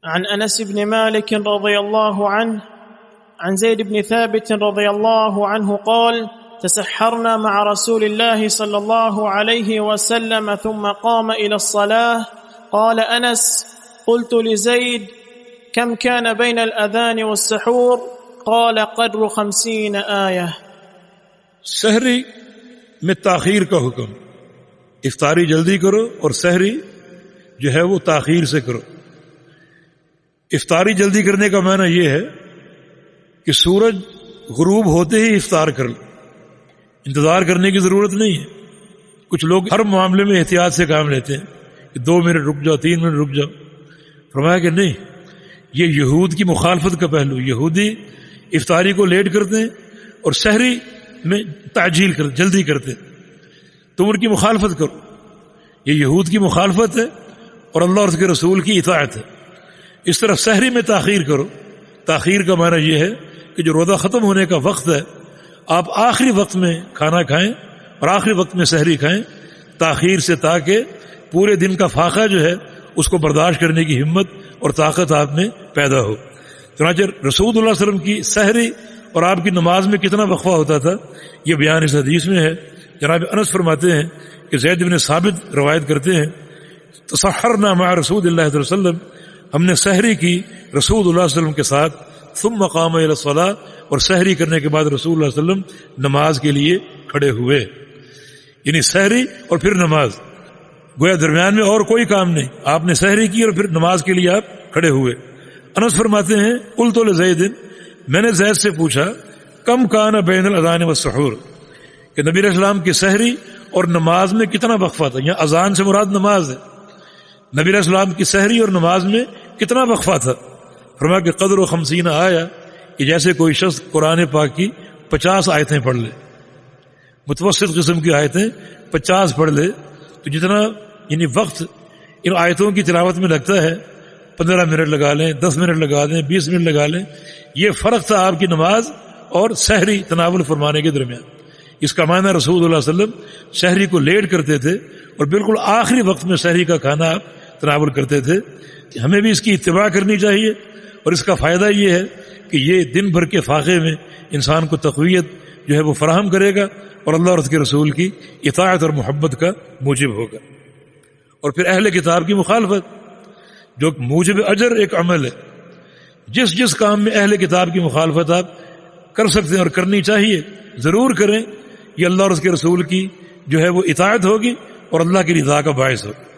عن أنس بن مالك رضي الله عنه عن زيد بن ثابت رضي الله عنه قال تسحرنا مع رسول الله صلى الله عليه وسلم ثم قام إلى الصلاة قال أنس قلت لزيد كم كان بين الأذان والسحور قال قدر 50 آية. سحری میں تاخیر کا حکم، افطاری جلدی کرو اور سحری جو ہے وہ تاخیر سے کرو. افطاری جلدی کرنے کا معنی یہ ہے کہ سورج غروب ہوتے ہی افطار کر لو، انتظار کرنے کی ضرورت نہیں ہے. کچھ لوگ ہر معاملے میں احتیاط سے کام لیتے ہیں کہ 2 منٹ رک جاؤ، 3 منٹ رک جاؤ. فرمایا کہ نہیں، یہ یہود کی مخالفت کا پہلو. یہودی افطاری کو لیٹ کرتے ہیں اور سحری میں تعجیل کرتے، جلدی کرتے. تم ان کی مخالفت کرو. یہ یہود کی مخالفت ہے اور اللہ اور اس کے رسول کی اطاعت ہے. اس طرح سحری میں تاخیر کرو. تاخیر کا معنی یہ ہے کہ جو روزہ ختم ہونے کا وقت ہے آپ آخری وقت میں کھانا کھائیں اور آخری وقت میں سحری کھائیں تاخیر سے، تاکہ پورے دن کا فاقہ جو ہے اس کو برداشت کرنے کی ہمت اور طاقت آپ میں پیدا ہو. چنانچہ رسول اللہ صلی اللہ علیہ وسلم کی سحری اور آپ کی نماز میں کتنا وقفہ ہوتا تھا یہ بیان اس حدیث میں ہے. جناب انس فرماتے ہیں کہ زید بن ثابت روایت کرتے ہیں تسحرنا مع رسول اللہ صلی اللہ علیہ وسلم، ہم نے سحری کی رسول اللہ صلی اللہ علیہ وسلم کے ساتھ. ثم قام الى الصلاۃ، اور سحری کرنے کے بعد رسول اللہ صلی اللہ علیہ وسلم نماز کے لیے کھڑے ہوئے. یعنی سحری اور پھر نماز، گویا درمیان میں اور کوئی کام نہیں. آپ نے سحری کی اور پھر نماز کے لیے آپ کھڑے ہوئے. انس فرماتے ہیں قلت لزید، میں نے زید سے پوچھا کم کان بین الاذان والسحور، کہ نبی علیہ السلام کی سحری اور نماز میں کتنا وقفہ تھا. یہاں اذان سے مراد نماز ہے. نبی علیہ السلام کی سحری اور نماز میں کتنا وقفہ تھا؟ فرمایا کہ قدر 50 آیا، کہ جیسے کوئی شخص قرآن پاک کی 50 آیتیں پڑھ لے، متوسط قسم کی آیتیں 50 پڑھ لے، تو جتنا یعنی وقت ان آیتوں کی تلاوت میں لگتا ہے 15 منٹ لگا لیں، 10 منٹ لگا لیں، 20 منٹ لگا لیں. یہ فرق تھا آپ کی نماز اور سحری تناول فرمانے کے درمیان. اس کا معنی رسول اللہ صلی اللہ علیہ وسلم سحری کو لیٹ کرتے تھے اور بالکل آخری وقت میں سحری کا کھانا آپ تناول کرتے تھے. ہمیں بھی اس کی اتباع کرنی چاہیے، اور اس کا فائدہ یہ ہے کہ یہ دن بھر کے فاقے میں انسان کو تقویت جو ہے وہ فراہم کرے گا اور اللہ اور اس کے رسول کی اطاعت اور محبت کا موجب ہوگا. اور پھر اہل کتاب کی مخالفت جو موجب اجر ایک عمل ہے. جس کام میں اہل کتاب کی مخالفت آپ کر سکتے ہیں اور کرنی چاہیے ضرور کریں. یہ اللہ اور اس کے رسول کی جو ہے وہ اطاعت ہوگی اور اللہ کی رضا کا باعث ہوگا.